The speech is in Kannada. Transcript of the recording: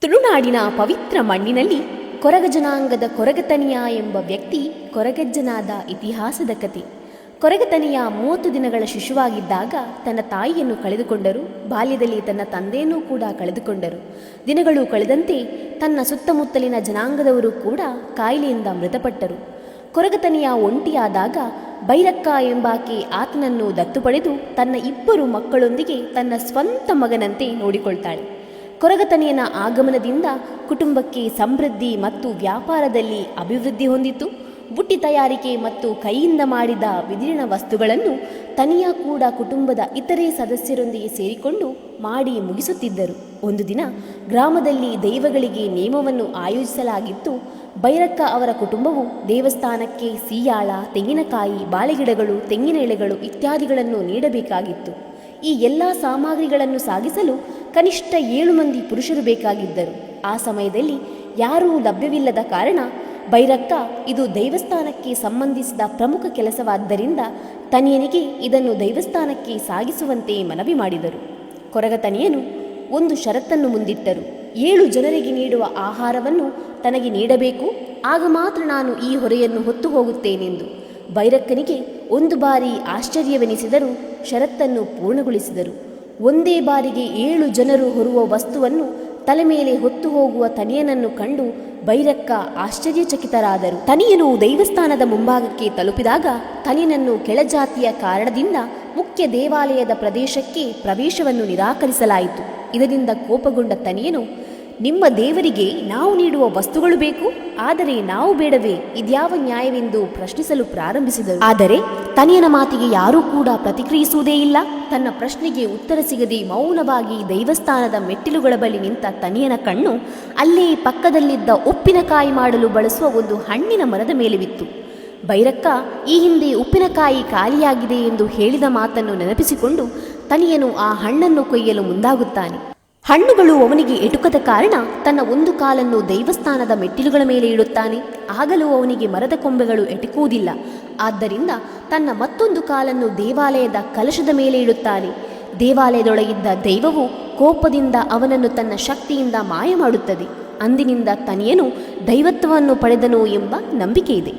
ತುಳುನಾಡಿನ ಪವಿತ್ರ ಮಣ್ಣಿನಲ್ಲಿ ಕೊರಗ ಜನಾಂಗದ ಕೊರಗತನಿಯ ಎಂಬ ವ್ಯಕ್ತಿ ಕೊರಗಜ್ಜನಾದ ಇತಿಹಾಸದ ಕತೆ. ಕೊರಗತನಿಯ 30 ದಿನಗಳ ಶಿಶುವಾಗಿದ್ದಾಗ ತನ್ನ ತಾಯಿಯನ್ನು ಕಳೆದುಕೊಂಡರು. ಬಾಲ್ಯದಲ್ಲಿ ತನ್ನ ತಂದೆಯನ್ನೂ ಕೂಡ ಕಳೆದುಕೊಂಡರು. ದಿನಗಳು ಕಳೆದಂತೆ ತನ್ನ ಸುತ್ತಮುತ್ತಲಿನ ಜನಾಂಗದವರು ಕೂಡ ಕಾಯಿಲೆಯಿಂದ ಮೃತಪಟ್ಟರು. ಕೊರಗತನಿಯ ಒಂಟಿಯಾದಾಗ ಬೈರಕ್ಕ ಎಂಬಾಕೆ ಆತನನ್ನು ದತ್ತು ಪಡೆದು ತನ್ನ 2 ಮಕ್ಕಳೊಂದಿಗೆ ತನ್ನ ಸ್ವಂತ ಮಗನಂತೆ ನೋಡಿಕೊಳ್ತಾಳೆ. ಕೊರಗತನಿಯನ ಆಗಮನದಿಂದ ಕುಟುಂಬಕ್ಕೆ ಸಮೃದ್ಧಿ ಮತ್ತು ವ್ಯಾಪಾರದಲ್ಲಿ ಅಭಿವೃದ್ಧಿ ಹೊಂದಿತು. ಬುಟ್ಟಿ ತಯಾರಿಕೆ ಮತ್ತು ಕೈಯಿಂದ ಮಾಡಿದ ವಿದೀರ್ಣ ವಸ್ತುಗಳನ್ನು ತನಿಯ ಕೂಡ ಕುಟುಂಬದ ಇತರೆ ಸದಸ್ಯರೊಂದಿಗೆ ಸೇರಿಕೊಂಡು ಮಾಡಿ ಮುಗಿಸುತ್ತಿದ್ದರು. ಒಂದು ದಿನ ಗ್ರಾಮದಲ್ಲಿ ದೈವಗಳಿಗೆ ನೇಮವನ್ನು ಆಯೋಜಿಸಲಾಗಿತ್ತು. ಬೈರಕ್ಕ ಅವರ ಕುಟುಂಬವು ದೇವಸ್ಥಾನಕ್ಕೆ ಸಿಯಾಳ, ತೆಂಗಿನಕಾಯಿ, ಬಾಳೆಗಿಡಗಳು, ತೆಂಗಿನ ಎಳೆಗಳು ಇತ್ಯಾದಿಗಳನ್ನು ನೀಡಬೇಕಾಗಿತ್ತು. ಈ ಎಲ್ಲ ಸಾಮಗ್ರಿಗಳನ್ನು ಸಾಗಿಸಲು ಕನಿಷ್ಠ 7 ಮಂದಿ ಪುರುಷರು ಬೇಕಾಗಿದ್ದರು. ಆ ಸಮಯದಲ್ಲಿ ಯಾರೂ ಲಭ್ಯವಿಲ್ಲದ ಕಾರಣ ಬೈರಕ್ಕ ಇದು ದೇವಸ್ಥಾನಕ್ಕೆ ಸಂಬಂಧಿಸಿದ ಪ್ರಮುಖ ಕೆಲಸವಾದ್ದರಿಂದ ತನಿಯನಿಗೆ ಇದನ್ನು ದೇವಸ್ಥಾನಕ್ಕೆ ಸಾಗಿಸುವಂತೆ ಮನವಿ ಮಾಡಿದರು. ಕೊರಗತನಿಯನು ಒಂದು ಷರತ್ತನ್ನು ಮುಂದಿಟ್ಟರು. 7 ಜನರಿಗೆ ನೀಡುವ ಆಹಾರವನ್ನು ತನಗೆ ನೀಡಬೇಕು, ಆಗ ಮಾತ್ರ ನಾನು ಈ ಹೊರೆಯನ್ನು ಹೊತ್ತು ಹೋಗುತ್ತೇನೆಂದು. ಬೈರಕ್ಕನಿಗೆ ಒಂದು ಬಾರಿ ಆಶ್ಚರ್ಯವೆನಿಸಿದರೂ ಷರತ್ತನ್ನು ಪೂರ್ಣಗೊಳಿಸಿದರು. ಒಂದೇ ಬಾರಿಗೆ 7 ಜನರು ಹೊರುವ ವಸ್ತುವನ್ನು ತಲೆ ಮೇಲೆ ಹೊತ್ತು ಹೋಗುವ ತನಿಯನನ್ನು ಕಂಡು ಬೈರಕ್ಕ ಆಶ್ಚರ್ಯಚಕಿತರಾದರು. ತನಿಯನು ದೇವಸ್ಥಾನದ ಮುಂಭಾಗಕ್ಕೆ ತಲುಪಿದಾಗ ತನಿಯನನ್ನು ಕೆಳಜಾತಿಯ ಕಾರಣದಿಂದ ಮುಖ್ಯ ದೇವಾಲಯದ ಪ್ರದೇಶಕ್ಕೆ ಪ್ರವೇಶವನ್ನು ನಿರಾಕರಿಸಲಾಯಿತು. ಇದರಿಂದ ಕೋಪಗೊಂಡ ತನಿಯನು, ನಿಮ್ಮ ದೇವರಿಗೆ ನಾವು ನೀಡುವ ವಸ್ತುಗಳು ಬೇಕು, ಆದರೆ ನಾವು ಬೇಡವೇ, ಇದ್ಯಾವ ನ್ಯಾಯವೆಂದು ಪ್ರಶ್ನಿಸಲು ಪ್ರಾರಂಭಿಸಿದರು. ಆದರೆ ತನಿಯನ ಮಾತಿಗೆ ಯಾರೂ ಕೂಡ ಪ್ರತಿಕ್ರಿಯಿಸುವುದೇ ಇಲ್ಲ. ತನ್ನ ಪ್ರಶ್ನೆಗೆ ಉತ್ತರ ಸಿಗದೆ ಮೌನವಾಗಿ ದೇವಸ್ಥಾನದ ಮೆಟ್ಟಿಲುಗಳ ಬಳಿ ನಿಂತ ತನಿಯನ ಕಣ್ಣು ಅಲ್ಲೇ ಪಕ್ಕದಲ್ಲಿದ್ದ ಉಪ್ಪಿನಕಾಯಿ ಮಾಡಲು ಬಳಸುವ ಒಂದು ಹಣ್ಣಿನ ಮರದ ಮೇಲೆ ಬಿತ್ತು. ಬೈರಕ್ಕ ಈ ಹಿಂದೆ ಉಪ್ಪಿನಕಾಯಿ ಖಾಲಿಯಾಗಿದೆ ಎಂದು ಹೇಳಿದ ಮಾತನ್ನು ನೆನಪಿಸಿಕೊಂಡು ತನಿಯನು ಆ ಹಣ್ಣನ್ನು ಕೊಯ್ಯಲು ಮುಂದಾಗುತ್ತಾನೆ. ಹಣ್ಣುಗಳು ಅವನಿಗೆ ಎಟುಕದ ಕಾರಣ ತನ್ನ ಒಂದು ಕಾಲನ್ನು ದೇವಸ್ಥಾನದ ಮೆಟ್ಟಿಲುಗಳ ಮೇಲೆ ಇಡುತ್ತಾನೆ. ಆಗಲೂ ಅವನಿಗೆ ಮರದ ಕೊಂಬೆಗಳು ಎಟುಕುವುದಿಲ್ಲ. ಆದ್ದರಿಂದ ತನ್ನ ಮತ್ತೊಂದು ಕಾಲನ್ನು ದೇವಾಲಯದ ಕಲಶದ ಮೇಲೆ ಇಡುತ್ತಾನೆ. ದೇವಾಲಯದೊಳಗಿದ್ದ ದೈವವು ಕೋಪದಿಂದ ಅವನನ್ನು ತನ್ನ ಶಕ್ತಿಯಿಂದ ಮಾಯ ಮಾಡುತ್ತದೆ. ಅಂದಿನಿಂದ ತನಿಯನು ದೈವತ್ವವನ್ನು ಪಡೆದನು ಎಂಬ ನಂಬಿಕೆ ಇದೆ.